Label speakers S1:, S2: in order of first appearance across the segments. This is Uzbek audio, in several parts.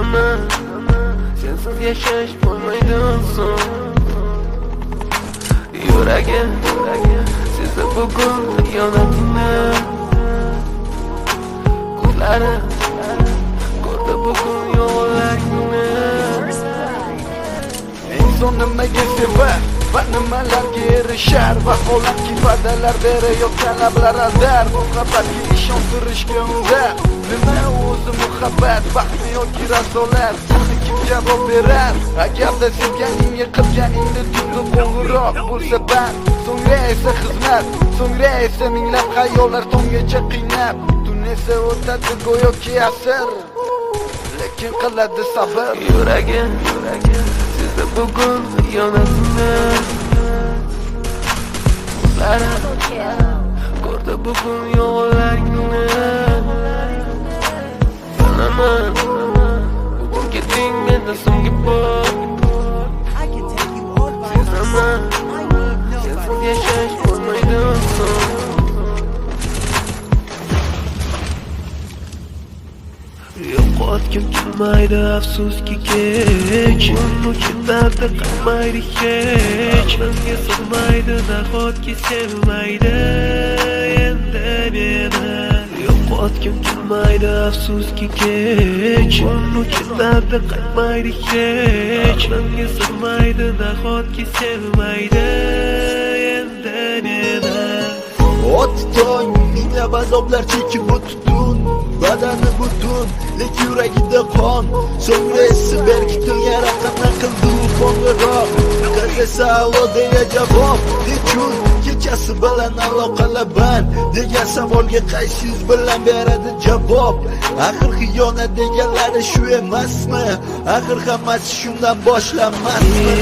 S1: Bilaman, sensiz yashash bo'lmaydi oson. Yuragim sezdi bugun xiyonatini. Ko'zlari ko'rdi bugun yollarni.
S2: Inson nimaga sevar va nimalarga erishar? Vaholanki va'dalar berayotgan lablar aldar. Muhabbatga ishontirishga undar. Nima o'zi muhabbat, baxtmi yoki razolat? Buni kim javob berar? Agarda sevganingga qilganingda tunni qo'ng'iroq bo'lsa band, so'ngra esa xizmat, so'ngra esa minglab xayollar tonggacha qiynab. Tun esa o'tadi go'yoki asr, lekin qiladi sabr.
S1: Yuragim sezdi bugun xiyonatini. Ko'zlari ko'rdi bugun yollarni. Bilaman, bugun keting menda so'nggi bor. Sezaman, sensiz yashash bo'lmaydi oson. Yo'qotgim kelmaydi afsuski kech. Uni ketardi qilmaydi hech. Menga sig'maydi nahotki sevmaydi endi meni. Yo'qotgim kelmaydi afsuski kech. Uni ketardi qilmaydi hech. Menga sig'maydi nahotki sevmaydi endi meni.
S3: Otdong minglab azoblar chekib o'tdun, badani butun, lek yuragida qon. So'ngra esi berkitilgan raqamdan qildi u qo'ng'iroq. Qiz esa allo deya javob. Nechun kechasi bilan aloqalar band degan savolga qaysi yuz bilan beradi javob? Axir xiyonat deganlari shu emasmi? Axir hammasi shundan boshlanmasmi?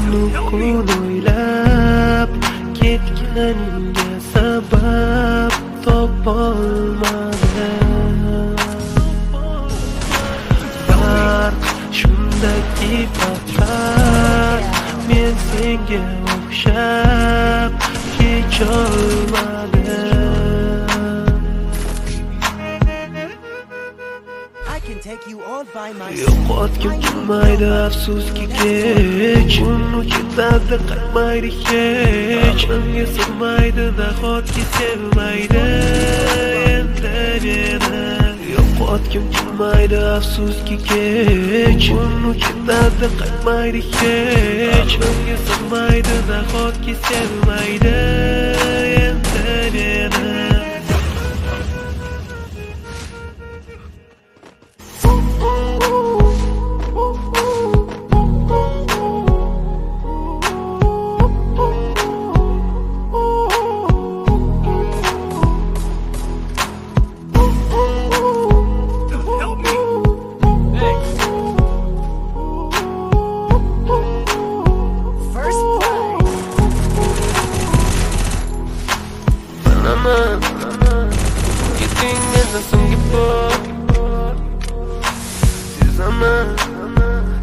S1: Tunni kun o'ylab ketganingga sabab topolmadim. Farq shundaki faqat men senga o'xshab kecholmadim. Yo'qotgim kelmaydi afsuski kech. Uni ketardi qilmaydi hech. Menga sig'maydi nahotki sevmaydi endi meni. Yo'qotgim kelmaydi afsuski kech. Uni ketardi qilmaydi hech. Menga sig'maydi nahotki sevmaydi endi meni. Keting menda so'nggi bor. Sezaman,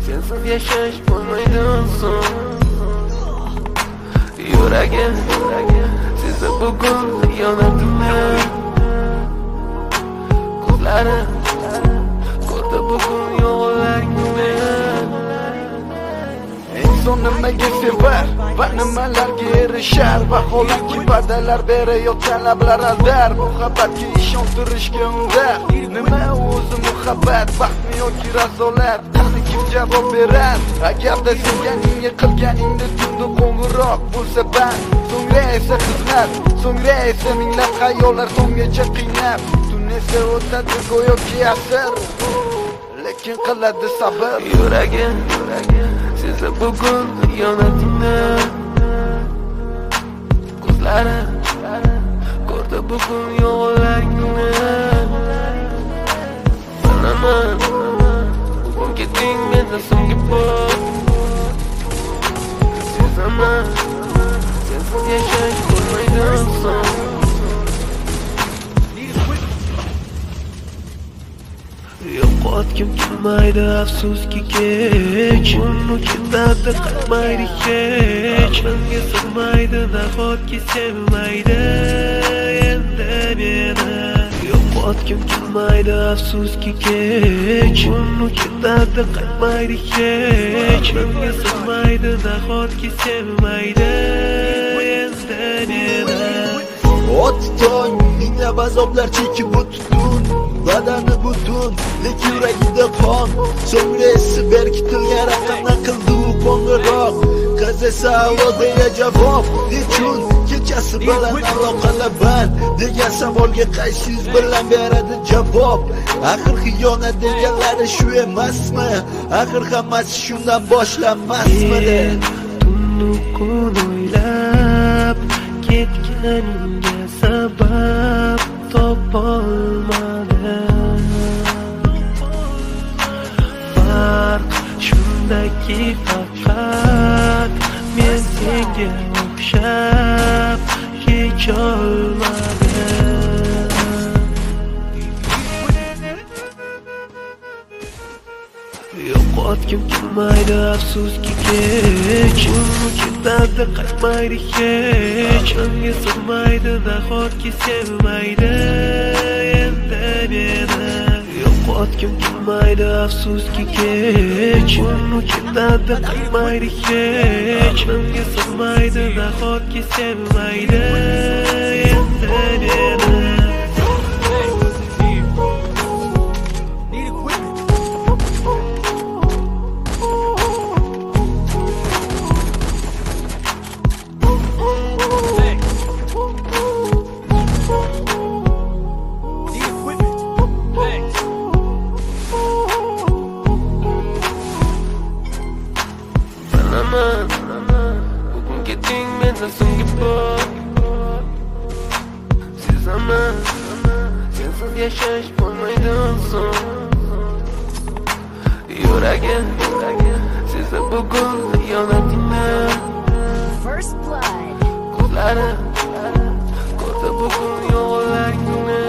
S1: sensiz yashash bo'lmaydi oson. Yuragim sezdi bugun xiyonatini. Ko'zlari ko'rdi bugun yollarni.
S2: Inson nimaga sevar va nimalarga erishar? Vaholanki va'dalar berayotgan lablar aldar. Muhabbatga ishontirishga undar. Nima o'zi muhabbat, baxtmi yoki razolat? Buni kim javob berar? Agarda sevganingga qilganingda tunni qo'ng'iroq bo'lsa band, so'ngra esa xizmat, so'ngra esa minglab xayollar tonggacha qiynab. Tun esa o'tadi go'yoki asr, lekin qiladi sabr.
S1: Yuragim sezdi bugun xiyonatini. Ko'zlari ko'rdi bugun yollarni. Bilaman, bugun keting menda so'nggi bor. Sezaman, sensiz yashash bo'lmaydi oson. Yo'qotgim kelmaydi afsuski kech. Uni ketardi qilmaydi hech. Menga sig'maydi nahotki sevmaydi endi meni. Yo'qotgim kelmaydi afsuski kech, uni ketadi qaytmaydi hech. Menga sig'maydi nahotki sevmaydi endi nima.
S3: Ot tong, minglab azoblar chekib o'tdun, badani butun, lekin yuragida qon. So'ngra esi berkitilgan raqamdan qildi u qo'ng'iroq. Qiz esa alodaga javob, nechun kechasi bilan aloqalar band degan savolga qaysi yuz bilan beradi javob. Axir xiyonat deganlari shu emasmi? Axir hammasi shundan boshlanmasmidi?
S1: Tunni kun o'ylab ketganingga sabab topolmadim. Farq shundaki faqat men senga o'xshab kecholmadim. Yo'qotgim kelmaydi afsuski kech, uni ketadi qaytmaydi hech. Menga sig'maydi nahotki sevmaydi endi meni. Yo'qotgim kelmaydi afsuski kech, uni ketadi qaytmaydi hech. Menga sig'maydi nahotki sevmaydi endi meni. Bugun keting mendan so'nggi bor. Sezaman, sensiz yashash bo'lmaydi oson. Yuragim sezdi bugun xiyonatingni.
S4: First blood.
S1: Ko'zlarim ko'rdi bugun yolg'onlaringni.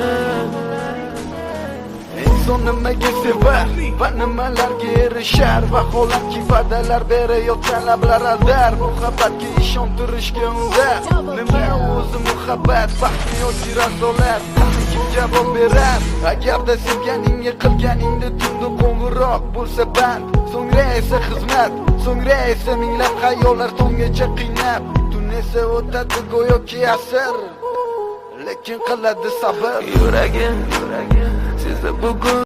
S2: Inson nimaga sevar va nimalarga erishar? Vaholanki va'dalar berayotgan lablar aldar. Muhabbatga ishontirishga undar. Nima o'zi muhabbat? Baxtni yoki razolat? Kim javob berar? Agarda sevganingga qilganingda tunda qo'ng'iroq bo'lsa band, so'ngra esa xizmat, so'ngra esa minglab xayollar tonggacha qiynab. Tun esa o'tadi go'yoki asr, lekin qiladi sabr.
S1: Yuragim sezdi bugun